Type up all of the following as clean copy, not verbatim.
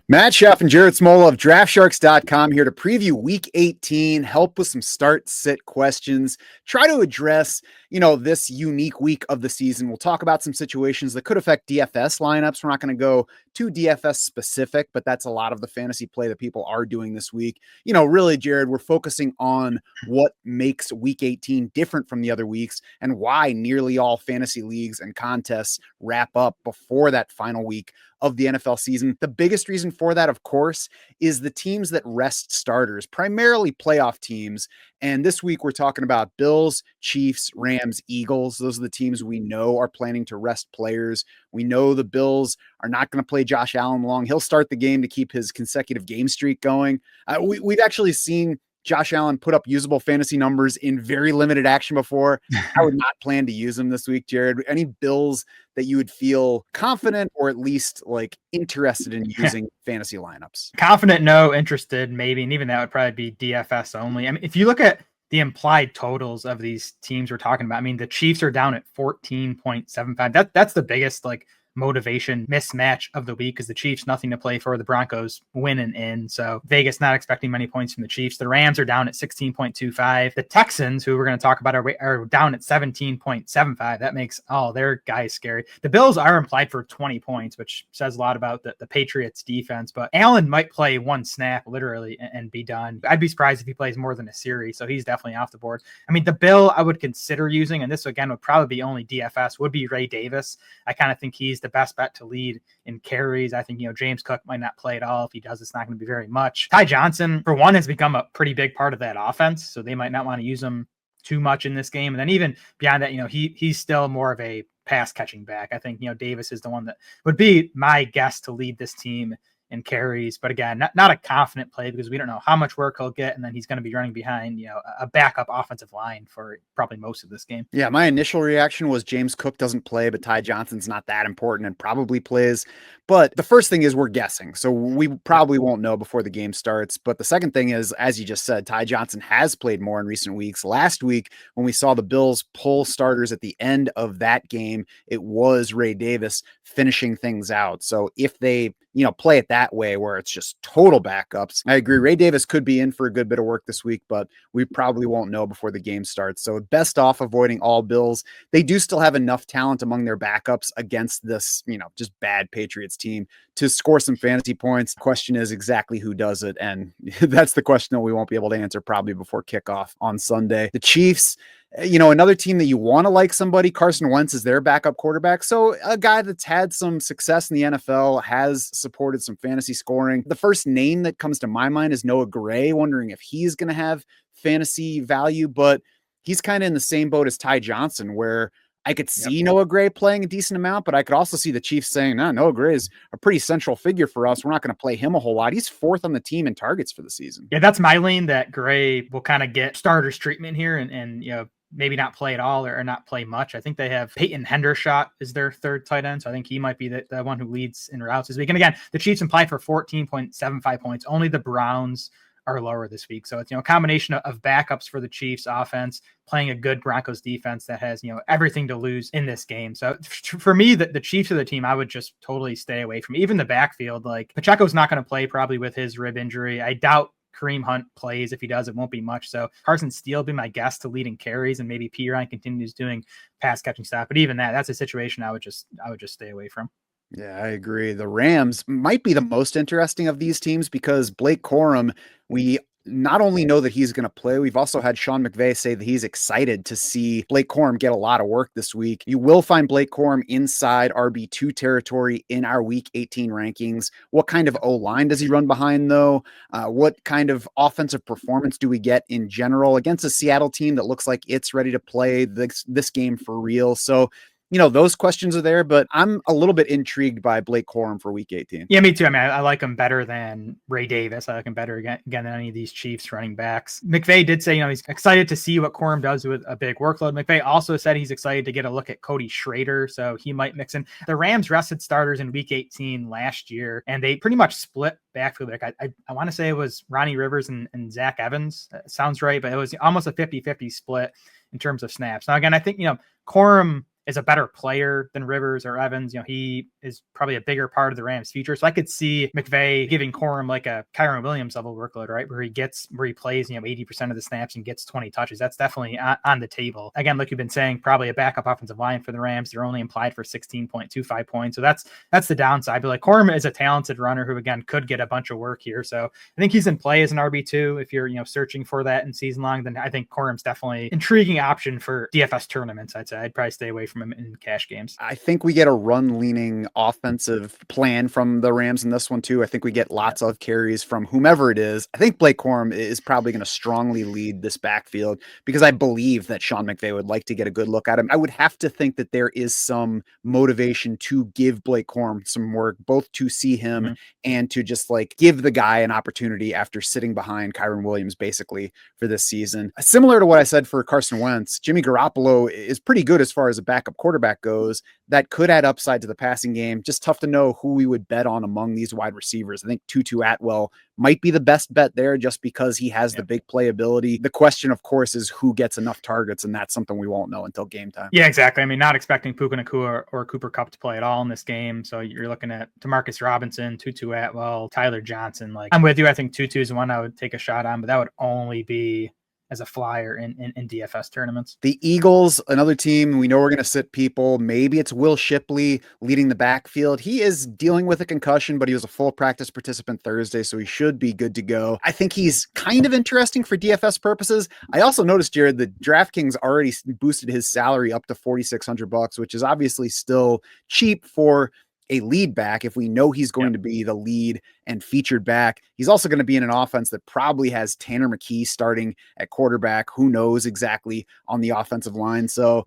Matt Schaff and Jared Smola of DraftSharks.com here to preview Week 18, help with some start-sit questions, try to address, this unique week of the season. We'll talk about some situations that could affect DFS lineups. We're not going to go too DFS specific, but that's a lot of the fantasy play that people are doing this week. Really, Jared, we're focusing on what makes Week 18 different from the other weeks and why nearly all fantasy leagues and contests wrap up before that final week of the NFL season. The biggest reason for that, of course, is the teams that rest starters, primarily playoff teams. And this week we're talking about Bills, Chiefs, Rams, Eagles. Those are the teams we know are planning to rest players. We know the Bills are not going to play Josh Allen long. He'll start the game to keep his consecutive game streak going. We've actually seen Josh Allen put up usable fantasy numbers in very limited action before. I would not plan to use him this week, Jared. Any Bills that you would feel confident or at least interested in using fantasy lineups? Confident, no. Interested, maybe. And even that would probably be DFS only. I mean, if you look at the implied totals of these teams we're talking about, I mean, the Chiefs are down at 14.75. That's the biggest motivation mismatch of the week because the Chiefs nothing to play for, the Broncos win and in, so Vegas not expecting many points from the Chiefs. The Rams are down at 16.25. The Texans, who we're going to talk about, are down at 17.75. That makes all their guys scary. The Bills are implied for 20 points, which says a lot about the Patriots defense, but Allen might play one snap literally and be done. I'd be surprised if he plays more than a series, so he's definitely off the board. I mean, the bill I would consider using, and this again would probably be only DFS, would be Ray Davis. I kind of think he's the best bet to lead in carries. I think, James Cook might not play at all. If he does, it's not going to be very much. Ty Johnson, for one, has become a pretty big part of that offense, so they might not want to use him too much in this game. And then even beyond that, he's still more of a pass catching back. I think, Davis is the one that would be my guess to lead this team in carries, but again, not a confident play because we don't know how much work he'll get, and then he's going to be running behind a backup offensive line for probably most of this game. Yeah, my initial reaction was James Cook doesn't play, but Ty Johnson's not that important and probably plays. But the first thing is we're guessing, so we probably won't know before the game starts. But the second thing is, as you just said, Ty Johnson has played more in recent weeks. Last week, when we saw the Bills pull starters at the end of that game, it was Ray Davis finishing things out. So if they play it that way where it's just total backups, I agree. Ray Davis could be in for a good bit of work this week, but we probably won't know before the game starts. So best off avoiding all Bills. They do still have enough talent among their backups against this, just bad Patriots team to score some fantasy points. The question is exactly who does it. And that's the question that we won't be able to answer probably before kickoff on Sunday. The Chiefs, another team that you want to like somebody, Carson Wentz is their backup quarterback. So a guy that's had some success in the NFL, has supported some fantasy scoring. The first name that comes to my mind is Noah Gray, wondering if he's going to have fantasy value, but he's kind of in the same boat as Ty Johnson, where I could see Noah Gray playing a decent amount, but I could also see the Chiefs saying, no, Noah Gray is a pretty central figure for us. We're not going to play him a whole lot. He's fourth on the team in targets for the season. Yeah, that's my lean, that Gray will kind of get starters treatment here and maybe not play at all or not play much. I think they have Peyton Hendershot is their third tight end, so I think he might be the one who leads in routes this week. And again, the Chiefs implied for 14.75 points. Only the Browns are lower this week. So it's, a combination of backups for the Chiefs offense, playing a good Broncos defense that has, everything to lose in this game. So for me, the Chiefs are the team I would just totally stay away from. Even the backfield, Pacheco's not going to play probably with his rib injury. I doubt Kareem Hunt plays. If he does, it won't be much. So Carson Steele will be my guess to leading carries, and maybe P. Ryan continues doing pass catching stuff. But even that's a situation I would just stay away from. Yeah, I agree. The Rams might be the most interesting of these teams because Blake Corum, we not only know that he's going to play, we've also had Sean McVay say that he's excited to see Blake Corum get a lot of work this week. You will find Blake Corum inside RB2 territory in our Week 18 rankings. What kind of O-line does he run behind, though? What kind of offensive performance do we get in general against a Seattle team that looks like it's ready to play this game for real? So those questions are there, but I'm a little bit intrigued by Blake Corum for Week 18. Yeah, me too. I mean, I like him better than Ray Davis. I like him better again than any of these Chiefs running backs. McVay did say, he's excited to see what Corum does with a big workload. McVay also said he's excited to get a look at Cody Schrader, so he might mix in. The Rams rested starters in Week 18 last year, and they pretty much split backfield. I want to say it was Ronnie Rivers and Zach Evans. Sounds right, but it was almost a 50-50 split in terms of snaps. Now, again, I think, Corum is a better player than Rivers or Evans. He is probably a bigger part of the Rams' future. So I could see McVay giving Corum like a Kyron Williams level workload, right? Where he plays, 80% of the snaps and gets 20 touches. That's definitely on the table. Again, like you've been saying, probably a backup offensive line for the Rams. They're only implied for 16.25 points. So that's the downside. But like Corum is a talented runner who, again, could get a bunch of work here. So I think he's in play as an RB2. If you're, searching for that in season long, then I think Corum's definitely intriguing option for DFS tournaments. I'd say I'd probably stay away from him in cash games. I think we get a run-leaning offensive plan from the Rams in this one too. I think we get lots of carries from whomever it is. I think Blake Corum is probably going to strongly lead this backfield because I believe that Sean McVay would like to get a good look at him. I would have to think that there is some motivation to give Blake Corum some work, both to see him and to just like give the guy an opportunity after sitting behind Kyron Williams basically for this season. Similar to what I said for Carson Wentz, Jimmy Garoppolo is pretty good as far as a backup quarterback goes. That could add upside to the passing game. Just tough to know who we would bet on among these wide receivers. I think Tutu Atwell might be the best bet there just because he has the big playability. The question, of course, is who gets enough targets, and that's something we won't know until game time. Yeah, exactly. I mean, not expecting Puka Nacua or Cooper Kupp to play at all in this game. So you're looking at Demarcus Robinson, Tutu Atwell, Tyler Johnson. Like, I'm with you. I think Tutu is one I would take a shot on, but that would only be as a flyer in DFS tournaments. The Eagles, another team, we know we're going to sit people. Maybe it's Will Shipley leading the backfield. He is dealing with a concussion, but he was a full practice participant Thursday, so he should be good to go. I think he's kind of interesting for DFS purposes. I also noticed, Jared, that DraftKings already boosted his salary up to $4,600, which is obviously still cheap for a lead back. If we know he's going to be the lead and featured back, he's also going to be in an offense that probably has Tanner McKee starting at quarterback. Who knows exactly on the offensive line? So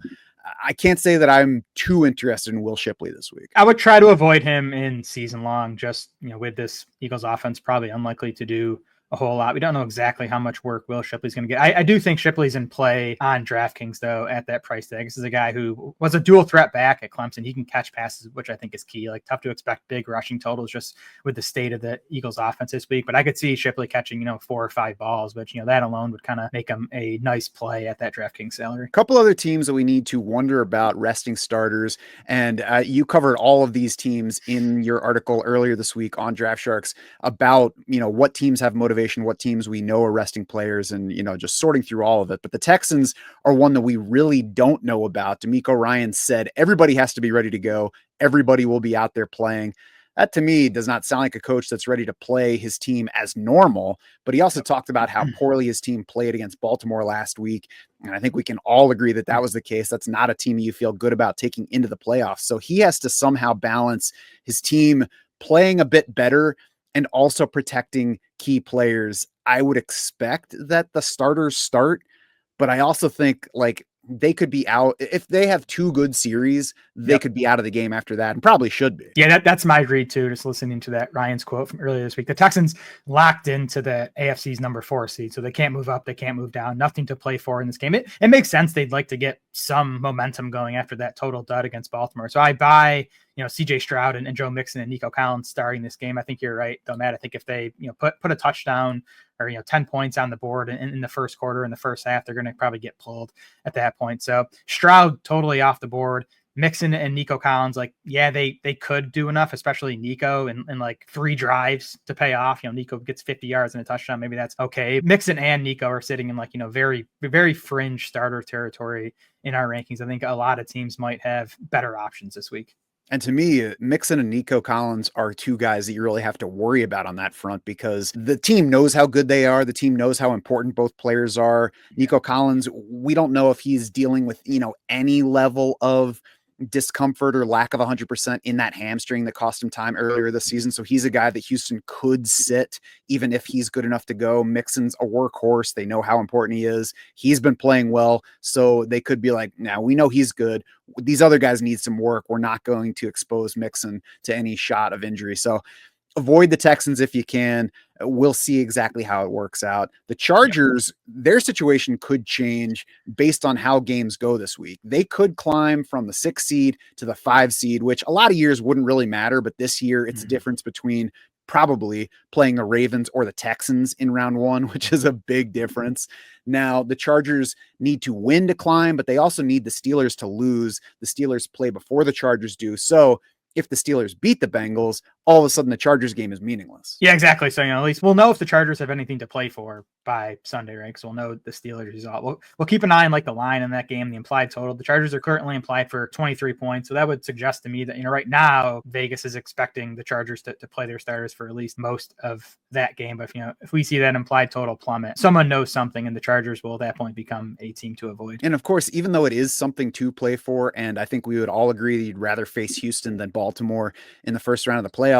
I can't say that I'm too interested in Will Shipley this week. I would try to avoid him in season long, just, with this Eagles offense, probably unlikely to do a whole lot. We don't know exactly how much work Will Shipley's going to get. I do think Shipley's in play on DraftKings, though, at that price tag. This is a guy who was a dual threat back at Clemson. He can catch passes, which I think is key. Like, tough to expect big rushing totals just with the state of the Eagles offense this week. But I could see Shipley catching, 4 or 5 balls, which, that alone would kind of make him a nice play at that DraftKings salary. A couple other teams that we need to wonder about resting starters. And you covered all of these teams in your article earlier this week on Draft Sharks about, what teams have motivation, what teams we know are resting players, and, just sorting through all of it. But the Texans are one that we really don't know about. D'Amico Ryans said everybody has to be ready to go. Everybody will be out there playing. That to me does not sound like a coach that's ready to play his team as normal, but he also talked about how poorly his team played against Baltimore last week. And I think we can all agree that that was the case. That's not a team you feel good about taking into the playoffs. So he has to somehow balance his team playing a bit better and also protecting key players. I would expect that the starters start, but I also think they could be out. If they have 2 good series, they could be out of the game after that, and probably should be. Yeah, that's my read too, just listening to that Ryan's quote from earlier this week. The Texans locked into the AFC's number 4 seed, so they can't move up, they can't move down, nothing to play for in this game. It makes sense they'd like to get some momentum going after that total dud against Baltimore. So I buy, CJ Stroud and Joe Mixon and Nico Collins starting this game. I think you're right, though, Matt. I think if they, put a touchdown or 10 points on the board in the first quarter, in the first half, they're going to probably get pulled at that point. So Stroud totally off the board. Mixon and Nico Collins, they could do enough, especially Nico in 3 drives to pay off. Nico gets 50 yards and a touchdown. Maybe that's okay. Mixon and Nico are sitting in very, very fringe starter territory in our rankings. I think a lot of teams might have better options this week. And to me, Mixon and Nico Collins are 2 guys that you really have to worry about on that front because the team knows how good they are. The team knows how important both players are. Nico Collins, we don't know if he's dealing with, any level of discomfort or lack of 100% in that hamstring that cost him time earlier this season. So he's a guy that Houston could sit even if he's good enough to go. Mixon's a workhorse. They know how important he is. He's been playing well. So they could be like, now we know he's good. These other guys need some work. We're not going to expose Mixon to any shot of injury. So avoid the Texans if you can. We'll see exactly how it works out. The Chargers, their situation could change based on how games go this week. They could climb from the 6 seed to the 5 seed, which a lot of years wouldn't really matter. But this year, it's a difference between probably playing the Ravens or the Texans in round one, which is a big difference. Now, the Chargers need to win to climb, but they also need the Steelers to lose. The Steelers play before the Chargers do. So if the Steelers beat the Bengals, all of a sudden the Chargers game is meaningless. Yeah, exactly. So, at least we'll know if the Chargers have anything to play for by Sunday, right? Because we'll know the Steelers result. We'll keep an eye on the line in that game, the implied total. The Chargers are currently implied for 23 points. So that would suggest to me that, right now Vegas is expecting the Chargers to play their starters for at least most of that game. But if we see that implied total plummet, someone knows something, and the Chargers will at that point become a team to avoid. And of course, even though it is something to play for, and I think we would all agree that you'd rather face Houston than Baltimore in the first round of the playoffs,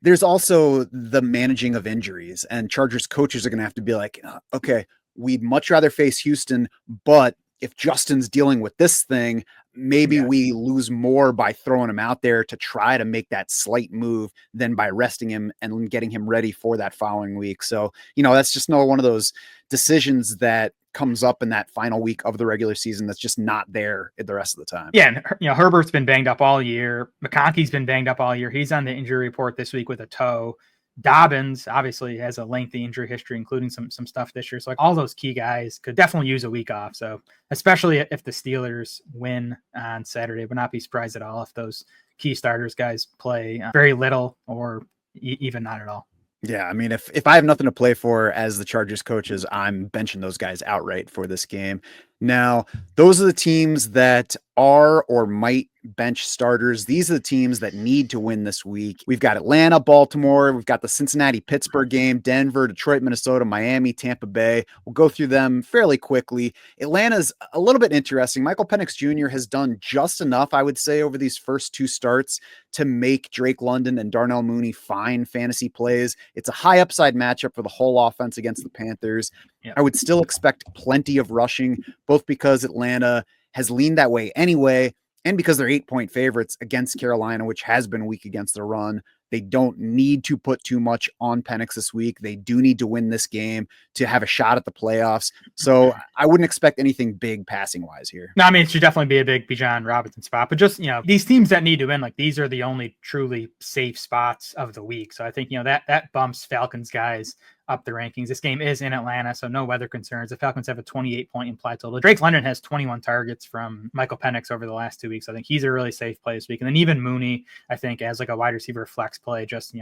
there's also the managing of injuries, and Chargers coaches are going to have to be like, okay, we'd much rather face Houston, but if Justin's dealing with this thing, maybe we lose more by throwing him out there to try to make that slight move than by resting him and getting him ready for that following week. So, that's just one of those decisions that comes up in that final week of the regular season that's just not there the rest of the time. Yeah, and Herbert's been banged up all year. McConkey's been banged up all year. He's on the injury report this week with a toe. Dobbins obviously has a lengthy injury history, including some stuff this year. So all those key guys could definitely use a week off. So especially if the Steelers win on Saturday, would not be surprised at all if those key starters guys play very little or even not at all. Yeah, I mean, if I have nothing to play for as the Chargers coaches, I'm benching those guys outright for this game. Now, those are the teams that are or might bench starters. These are the teams that need to win this week. We've got Atlanta, Baltimore. We've got the Cincinnati-Pittsburgh game, Denver, Detroit, Minnesota, Miami, Tampa Bay. We'll go through them fairly quickly. Atlanta's a little bit interesting. Michael Penix Jr. has done just enough, I would say, over these first two starts to make Drake London and Darnell Mooney fine fantasy plays. It's a high upside matchup for the whole offense against the Panthers. Yeah. I would still expect plenty of rushing, both because Atlanta has leaned that way anyway, and because they're 8-point favorites against Carolina, which has been weak against the run. They don't need to put too much on Penix this week. They do need to win this game to have a shot at the playoffs. So I wouldn't expect anything big passing wise here. No, I mean, it should definitely be a big Bijan Robinson spot, but just, these teams that need to win, these are the only truly safe spots of the week. So I think, that bumps Falcons guys up the rankings. This game is in Atlanta, so no weather concerns. The Falcons have a 28-point implied total. Drake London has 21 targets from Michael Penix over the last 2 weeks. I think he's a really safe play this week. And then even Mooney, I think, as a wide receiver flex play, just,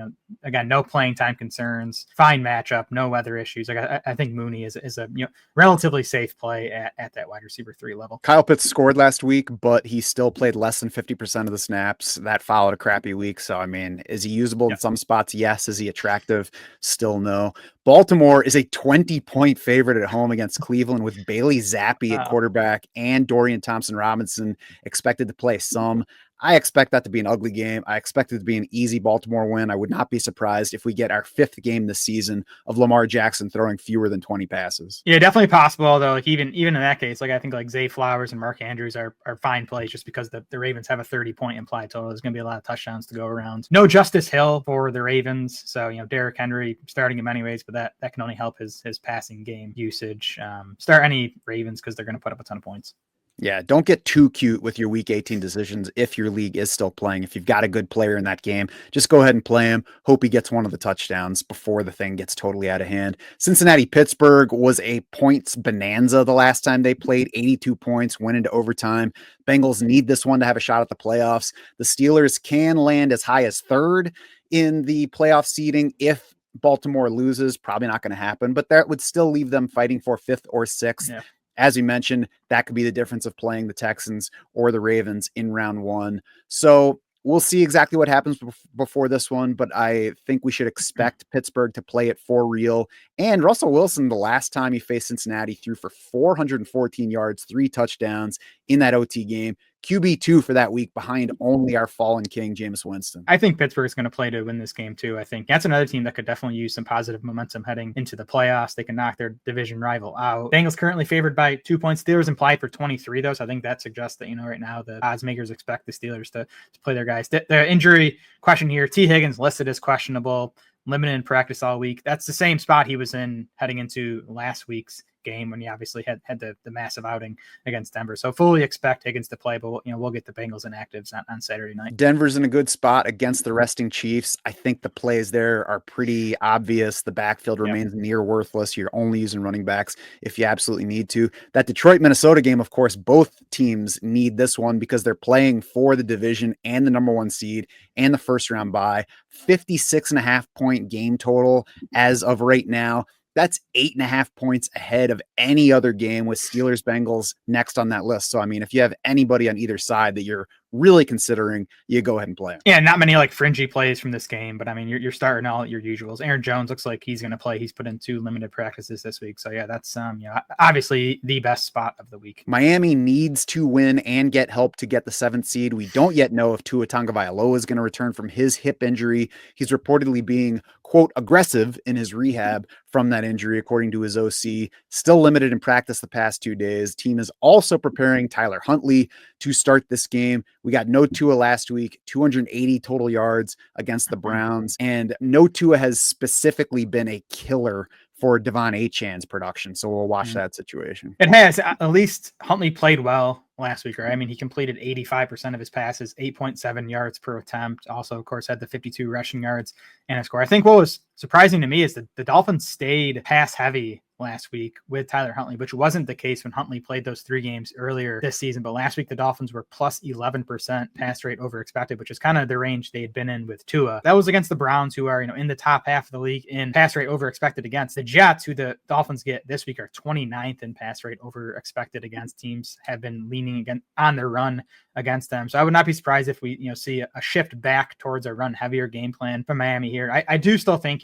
again, no playing time concerns, fine matchup, no weather issues. I think Mooney is a relatively safe play at that wide receiver 3 level. Kyle Pitts scored last week, but he still played less than 50% of the snaps. That followed a crappy week. So, I mean, is he usable in some spots? Yes. Is he attractive? Still no. Baltimore is a 20-point favorite at home against Cleveland with Bailey Zappi at quarterback and Dorian Thompson-Robinson expected to play some. I expect that to be an ugly game. I expect it to be an easy Baltimore win. I would not be surprised if we get our 5th game this season of Lamar Jackson throwing fewer than 20 passes. Yeah, definitely possible. Although, even in that case, I think Zay Flowers and Mark Andrews are fine plays just because the Ravens have a 30-point implied total. There's going to be a lot of touchdowns to go around. No Justice Hill for the Ravens, so Derrick Henry starting him anyways, but that can only help his passing game usage. Start any Ravens because they're going to put up a ton of points. Yeah, don't get too cute with your week 18 decisions if your league is still playing. If you've got a good player in that game, just go ahead and play him. Hope he gets one of the touchdowns before the thing gets totally out of hand. Cincinnati-Pittsburgh was a points bonanza the last time they played. 82 points, went into overtime. Bengals need this one to have a shot at the playoffs. The Steelers can land as high as 3rd in the playoff seeding if Baltimore loses. Probably not going to happen, but that would still leave them fighting for 5th or 6th. Yeah. As we mentioned, that could be the difference of playing the Texans or the Ravens in round 1. So we'll see exactly what happens before this one, but I think we should expect Pittsburgh to play it for real. And Russell Wilson, the last time he faced Cincinnati, threw for 414 yards, 3 touchdowns in that OT game. QB2 for that week behind only our fallen king, Jameis Winston. I think Pittsburgh is going to play to win this game too. I think that's another team that could definitely use some positive momentum heading into the playoffs. They can knock their division rival out. Bengals currently favored by 2 points. Steelers implied for 23 though. So I think that suggests that, right now the odds makers expect the Steelers to play their guys. The injury question here, T. Higgins listed as questionable, limited in practice all week. That's the same spot he was in heading into last week's game when he obviously had the massive outing against Denver. So fully expect Higgins to play, but we'll get the Bengals inactives on Saturday night. Denver's in a good spot against the resting Chiefs. I think the plays there are pretty obvious. The backfield remains near worthless. You're only using running backs if you absolutely need to. That Detroit-Minnesota game, of course, both teams need this one because they're playing for the division and the number one seed and the first round bye. 56.5 point game total as of right now. That's 8.5 points ahead of any other game, with Steelers Bengals next on that list. So, I mean, if you have anybody on either side that you're really considering, you go ahead and play him. Yeah, not many like fringy plays from this game, but I mean, you're starting all your usuals. Aaron Jones looks like he's going to play. He's put in 2 limited practices this week. So yeah, that's obviously the best spot of the week. Miami needs to win and get help to get the 7th seed. We don't yet know if Tua Tagovailoa is going to return from his hip injury. He's reportedly being, quote, aggressive in his rehab from that injury, according to his OC. Still limited in practice the past 2 days. Team is also preparing Tyler Huntley to start this game. We got no Tua last week, 280 total yards against the Browns, and no Tua has specifically been a killer for Devon Achan's production. So we'll watch that situation. It has. At least Huntley played well last week, right? I mean, he completed 85% of his passes, 8.7 yards per attempt. Also, of course, had the 52 rushing yards and a score. I think what was surprising to me is that the Dolphins stayed pass heavy last week with Tyler Huntley, which wasn't the case when Huntley played those 3 games earlier this season. But last week, the Dolphins were plus 11% pass rate over expected, which is kind of the range they had been in with Tua. That was against the Browns, who are, in the top half of the league in pass rate over expected against. The Jets, who the Dolphins get this week, are 29th in pass rate over expected against. Teams have been leaning again on their run against them. So I would not be surprised if we, see a shift back towards a run heavier game plan from Miami here. I do still think,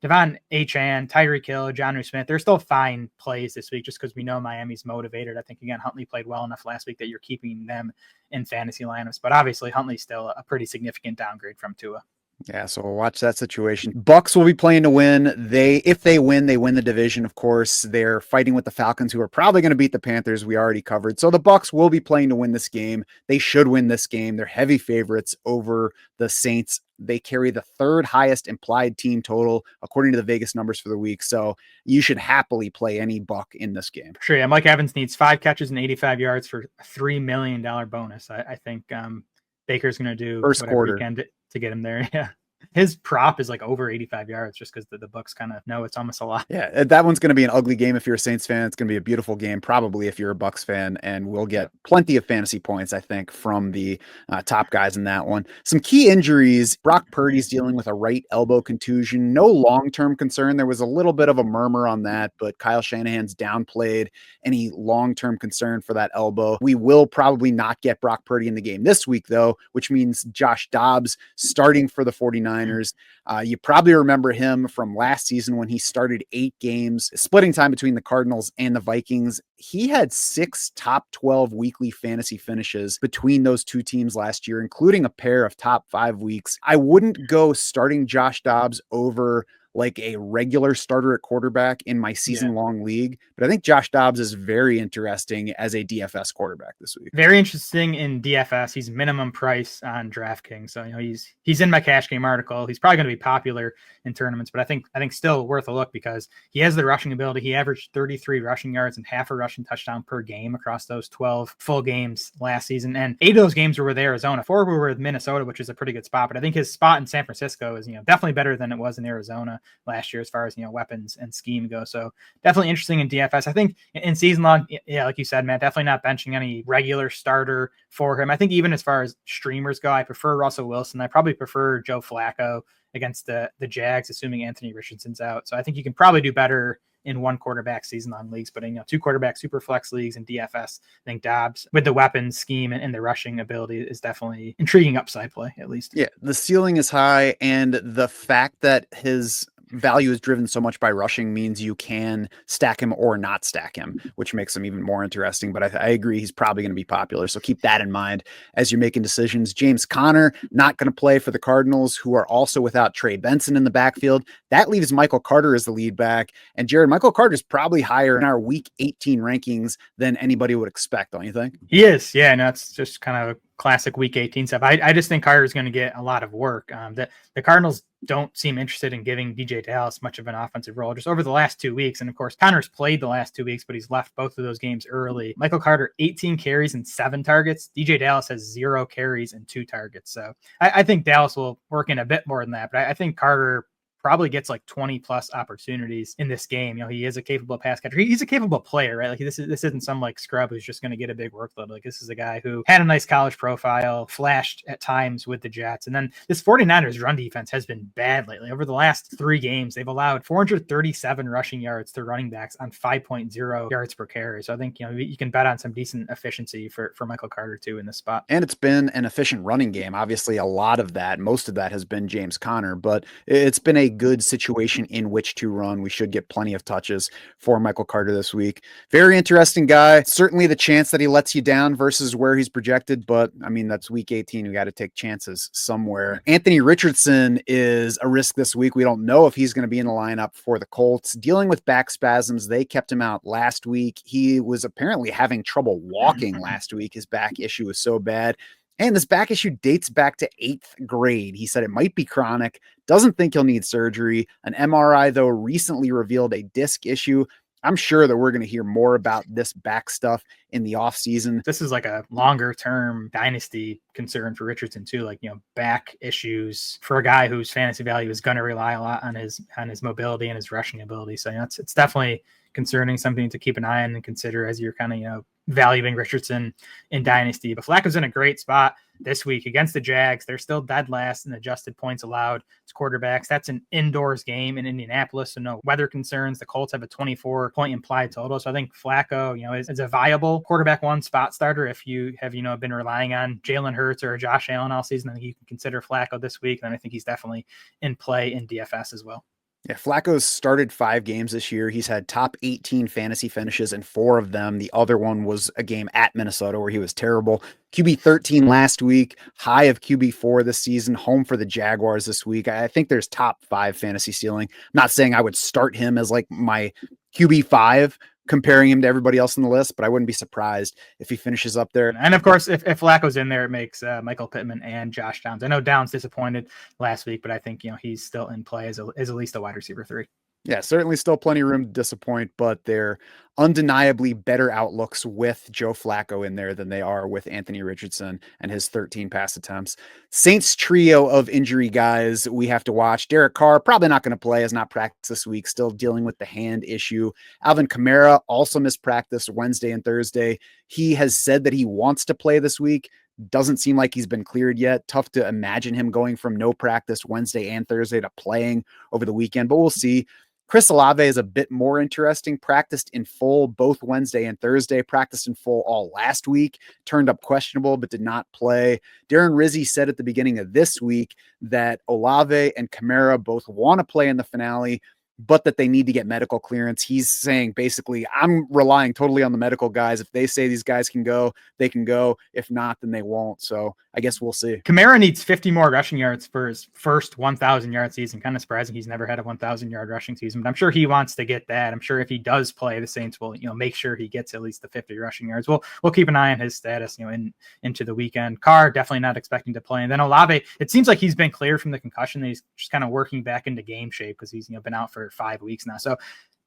Devon Achan, Tyreek Hill, Jonnu Smith, they're still fine plays this week just because we know Miami's motivated. I think, again, Huntley played well enough last week that you're keeping them in fantasy lineups, but obviously Huntley's still a pretty significant downgrade from Tua. Yeah, so we'll watch that situation. Bucks will be playing to win. If they win the division, of course. They're fighting with the Falcons, who are probably going to beat the Panthers. We already covered. So the Bucks will be playing to win this game. They should win this game. They're heavy favorites over the Saints. They carry the 3rd highest implied team total, according to the Vegas numbers for the week. So you should happily play any Buck in this game. Sure. Yeah, Mike Evans needs 5 catches and 85 yards for a $3 million bonus. I think Baker's going to do first quarter he can to get him there. Yeah. His prop is like over 85 yards just because the Bucks kind of know it's almost a lot. Yeah, that one's going to be an ugly game if you're a Saints fan. It's going to be a beautiful game, probably, if you're a Bucks fan, and we'll get plenty of fantasy points, I think, from the top guys in that one. Some key injuries. Brock Purdy's dealing with a right elbow contusion. No long-term concern. There was a little bit of a murmur on that, but Kyle Shanahan's downplayed any long-term concern for that elbow. We will probably not get Brock Purdy in the game this week, though, which means Josh Dobbs starting for the 49ers. You probably remember him from last season when he started 8 games, splitting time between the Cardinals and the Vikings. He had 6 top 12 weekly fantasy finishes between those 2 teams last year, including a pair of top 5 weeks. I wouldn't go starting Josh Dobbs over like a regular starter at quarterback in my season-long league. But I think Josh Dobbs is very interesting as a DFS quarterback this week. Very interesting in DFS. He's minimum price on DraftKings. So, he's in my cash game article. He's probably going to be popular in tournaments, but I think still worth a look because he has the rushing ability. He averaged 33 rushing yards and half a rushing touchdown per game across those 12 full games last season. And 8 of those games were with Arizona. 4 were with Minnesota, which is a pretty good spot. But I think his spot in San Francisco is, definitely better than it was in Arizona last year as far as weapons and scheme go. So definitely interesting in DFS. I think in season long, yeah, like you said, man, definitely not benching any regular starter for him. I think even as far as streamers go, I prefer Russell Wilson. I probably prefer Joe Flacco against the Jags, assuming Anthony Richardson's out. So I think you can probably do better in 1 quarterback season long leagues, but 2 quarterback super flex leagues and DFS, I think Dobbs with the weapons scheme and the rushing ability is definitely intriguing upside play, at least. Yeah, the ceiling is high, and the fact that his value is driven so much by rushing means you can stack him or not stack him, which makes him even more interesting. But I agree he's probably going to be popular. So keep that in mind as you're making decisions. James Conner, not going to play for the Cardinals, who are also without Trey Benson in the backfield. That leaves Michael Carter as the lead back. And Jared, Michael Carter is probably higher in our week 18 rankings than anybody would expect, don't you think? He is. Yeah, no, it's just kind of classic week 18 stuff. I just think Carter's going to get a lot of work. The Cardinals don't seem interested in giving DJ Dallas much of an offensive role just over the last 2 weeks. And of course, Connor's played the last 2 weeks, but he's left both of those games early. Michael Carter, 18 carries and 7 targets. DJ Dallas has 0 carries and 2 targets. So I think Dallas will work in a bit more than that, but I think Carter probably gets like 20 plus opportunities in this game. He is a capable pass catcher. He's a capable player, right? Like this isn't some like scrub who's just going to get a big workload. Like this is a guy who had a nice college profile, flashed at times with the Jets. And then this 49ers run defense has been bad lately. Over the last 3 games, they've allowed 437 rushing yards to running backs on 5.0 yards per carry. So I think, you can bet on some decent efficiency for Michael Carter too in this spot. And it's been an efficient running game. Obviously a lot of that, most of that has been James Conner, but it's been a good situation in which to run. We should get plenty of touches for Michael Carter this week. Very interesting guy. Certainly the chance that he lets you down versus where he's projected, but I mean, that's week 18. We got to take chances somewhere. Anthony Richardson is a risk this week. We don't know if he's going to be in the lineup for the Colts. Dealing with back spasms, they kept him out last week. He was apparently having trouble walking last week. His back issue was so bad. And this back issue dates back to 8th grade. He said it might be chronic, doesn't think he'll need surgery. An MRI, though, recently revealed a disc issue. I'm sure that we're going to hear more about this back stuff in the offseason. This is like a longer term dynasty concern for Richardson too. Like, back issues for a guy whose fantasy value is going to rely a lot on his mobility and his rushing ability. So it's definitely concerning, something to keep an eye on and consider as you're kind of, valuing Richardson in dynasty. But Flacco's in a great spot this week against the Jags. They're still dead last in adjusted points allowed to quarterbacks. That's an indoors game in Indianapolis, so no weather concerns. The Colts have a 24-point implied total. So I think Flacco, is a viable quarterback 1 spot starter. If you have, been relying on Jalen Hurts or Josh Allen all season, I think you can consider Flacco this week. And I think he's definitely in play in DFS as well. Yeah, Flacco's started 5 games this year. He's had top 18 fantasy finishes in 4 of them. The other one was a game at Minnesota where he was terrible. QB 13 last week, high of QB 4 this season, home for the Jaguars this week. I think there's top 5 fantasy ceiling. I'm not saying I would start him as like my QB 5, comparing him to everybody else on the list, but I wouldn't be surprised if he finishes up there. And of course, if Flacco's in there, it makes Michael Pittman and Josh Downs. I know Downs disappointed last week, but I think, he's still in play as at least a wide receiver 3. Yeah, certainly still plenty of room to disappoint, but they're undeniably better outlooks with Joe Flacco in there than they are with Anthony Richardson and his 13 pass attempts. Saints trio of injury guys we have to watch. Derek Carr, probably not going to play, has not practiced this week, still dealing with the hand issue. Alvin Kamara also missed practice Wednesday and Thursday. He has said that he wants to play this week. Doesn't seem like he's been cleared yet. Tough to imagine him going from no practice Wednesday and Thursday to playing over the weekend, but we'll see. Chris Olave is a bit more interesting. Practiced in full both Wednesday and Thursday. Practiced in full all last week. Turned up questionable, but did not play. Darren Rizzi said at the beginning of this week that Olave and Kamara both want to play in the finale, but that they need to get medical clearance. He's saying basically, I'm relying totally on the medical guys. If they say these guys can go, they can go. If not, then they won't. So I guess we'll see. Kamara needs 50 more rushing yards for his first 1,000-yard season. Kind of surprising he's never had a 1,000-yard rushing season, but I'm sure he wants to get that. I'm sure if he does play, the Saints will, make sure he gets at least the 50 rushing yards. We'll keep an eye on his status, into the weekend. Carr definitely not expecting to play, and then Olave. It seems like he's been cleared from the concussion. He's just kind of working back into game shape because he's been out for 5 weeks now. So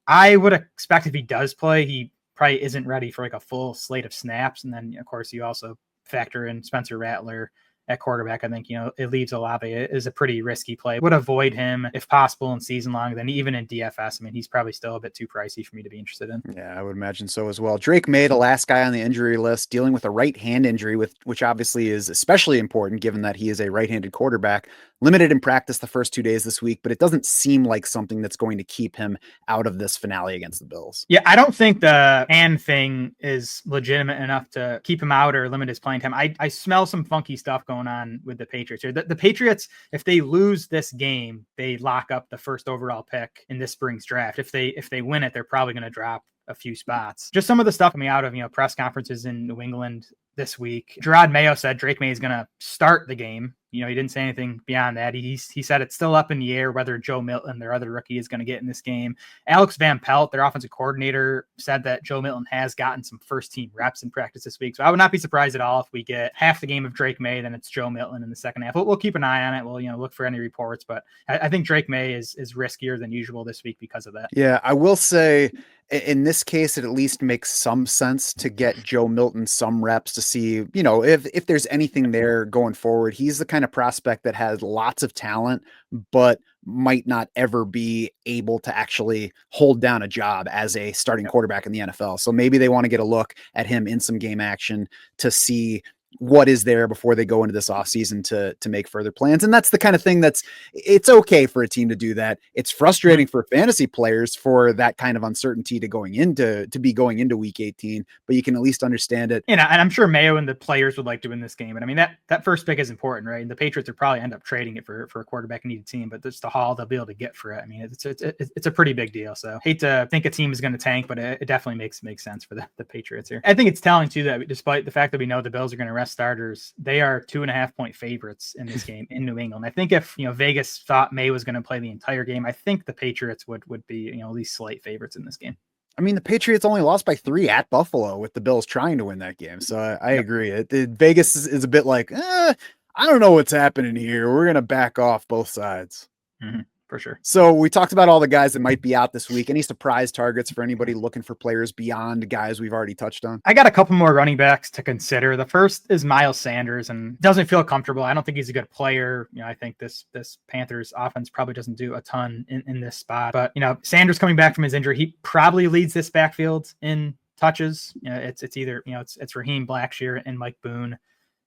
I would expect if he does play, he probably isn't ready for like a full slate of snaps. And then, of course, you also factor in Spencer Rattler at quarterback. I think, it leaves Olave is a pretty risky play. Would avoid him if possible in season long. Then even in DFS, I mean, he's probably still a bit too pricey for me to be interested in. Yeah, I would imagine so as well. Drake May, the last guy on the injury list, dealing with a right hand injury, which obviously is especially important given that he is a right-handed quarterback. Limited in practice the first 2 days this week, but it doesn't seem like something that's going to keep him out of this finale against the Bills. Yeah, I don't think the hand thing is legitimate enough to keep him out or limit his playing time. I smell some funky stuff going on with the Patriots here. The Patriots, if they lose this game, they lock up the first overall pick in this spring's draft. If they win it, they're probably going to drop a few spots. Just some of the stuff coming out of, press conferences in New England this week. Gerard Mayo said Drake May is going to start the game. He didn't say anything beyond that. He said it's still up in the air whether Joe Milton, their other rookie, is going to get in this game. Alex Van Pelt, their offensive coordinator, said that Joe Milton has gotten some first-team reps in practice this week. So I would not be surprised at all if we get half the game of Drake May, then it's Joe Milton in the second half. We'll keep an eye on it. We'll look for any reports, but I think Drake May is riskier than usual this week because of that. Yeah, I will say in this case, it at least makes some sense to get Joe Milton some reps to see, if there's anything there going forward. He's the kind of prospect that has lots of talent, but might not ever be able to actually hold down a job as a starting quarterback in the NFL. So maybe they want to get a look at him in some game action to see what is there before they go into this offseason to make further plans. And that's the kind of thing it's okay for a team to do that. It's frustrating for fantasy players for that kind of uncertainty to going into week 18, but you can at least understand it. And I'm sure Mayo and the players would like to win this game. And I mean, that first pick is important, right? And the Patriots would probably end up trading it for a quarterback needed team, but it's the haul they'll be able to get for it. I mean, it's a pretty big deal. So hate to think a team is going to tank, but it definitely makes sense for the Patriots here. I think it's telling too that despite the fact that we know the Bills are going to rest starters, they are 2.5-point favorites in this game in New England. I think if Vegas thought May was going to play the entire game, I think the Patriots would be at least slight favorites in this game. I mean, the Patriots only lost by 3 at Buffalo with the Bills trying to win that game. So I agree. Vegas is a bit like, I don't know what's happening here. We're going to back off both sides. Mm-hmm. For sure. So we talked about all the guys that might be out this week. Any surprise targets for anybody looking for players beyond guys we've already touched on? I got a couple more running backs to consider. The first is Miles Sanders, and doesn't feel comfortable. I don't think he's a good player. I think this Panthers offense probably doesn't do a ton in this spot. But Sanders coming back from his injury, he probably leads this backfield in touches. It's either it's Raheem Blackshear and Mike Boone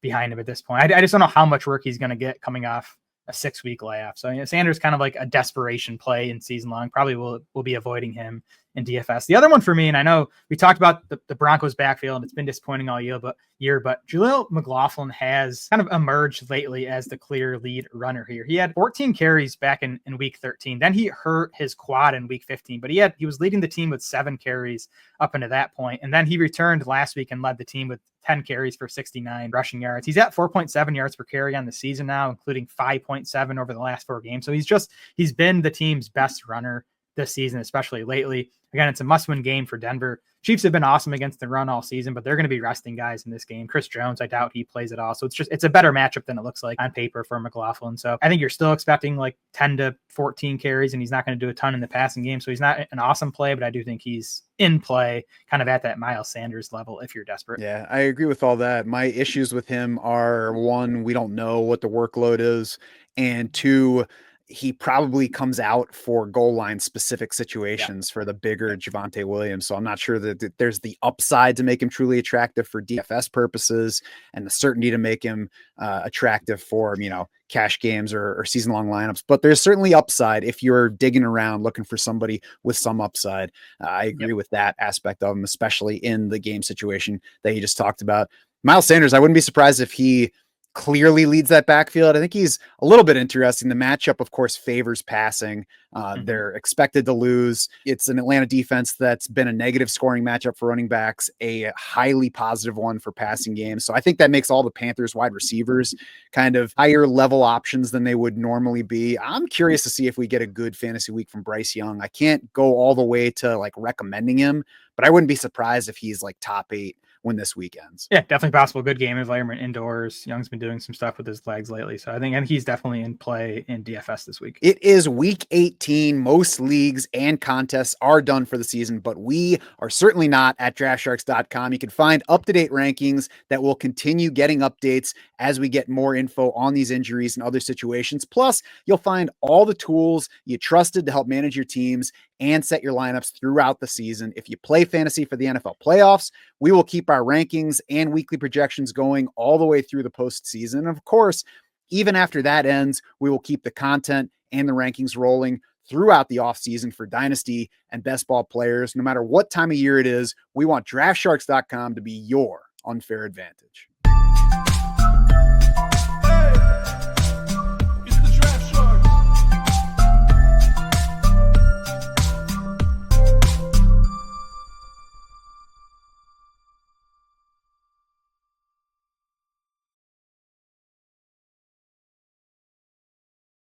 behind him at this point. I just don't know how much work he's going to get coming off a 6-week layoff. So Sanders kind of like a desperation play in season long. Probably will be avoiding him in DFS. The other one for me, and I know we talked about the Broncos backfield, and it's been disappointing all year, but Jaleel McLaughlin has kind of emerged lately as the clear lead runner here. He had 14 carries back in week 13. Then he hurt his quad in week 15, but he was leading the team with 7 carries up into that point. And then he returned last week and led the team with 10 carries for 69 rushing yards. He's at 4.7 yards per carry on the season now, including 5.7 over the last 4 games. So he's been the team's best runner this season, especially lately. Again, it's a must-win game for Denver. Chiefs have been awesome against the run all season, but they're going to be resting guys in this game. Chris Jones, I doubt he plays at all. So it's a better matchup than it looks like on paper for McLaughlin. So I think you're still expecting like 10 to 14 carries, and he's not going to do a ton in the passing game. So he's not an awesome play, but I do think he's in play kind of at that Miles Sanders level if you're desperate. Yeah, I agree with all that. My issues with him are, 1, we don't know what the workload is, and 2, he probably comes out for goal line specific situations for the bigger Javonte Williams. So I'm not sure that there's the upside to make him truly attractive for DFS purposes and the certainty to make him attractive for, cash games or season long lineups. But there's certainly upside if you're digging around looking for somebody with some upside. I agree with that aspect of him, especially in the game situation that you just talked about. Miles Sanders, I wouldn't be surprised if he clearly leads that backfield. I think he's a little bit interesting. The matchup, of course, favors passing. They're expected to lose. It's an Atlanta defense that's been a negative scoring matchup for running backs, a highly positive one for passing games. So I think that makes all the Panthers wide receivers kind of higher level options than they would normally be. I'm curious to see if we get a good fantasy week from Bryce Young. I can't go all the way to like recommending him, but I wouldn't be surprised if he's like top 8 when this week ends. Yeah, definitely possible. Good game environment indoors. Young's been doing some stuff with his legs lately. So I think he's definitely in play in DFS this week. It is week 18. Most leagues and contests are done for the season, but we are certainly not at draftsharks.com. You can find up-to-date rankings that will continue getting updates as we get more info on these injuries and other situations. Plus, you'll find all the tools you trusted to help manage your teams and set your lineups throughout the season. If you play fantasy for the NFL playoffs, we will keep our rankings and weekly projections going all the way through the postseason. And of course, even after that ends, we will keep the content and the rankings rolling throughout the offseason for dynasty and best ball players. No matter what time of year it is, we want draftsharks.com to be your unfair advantage.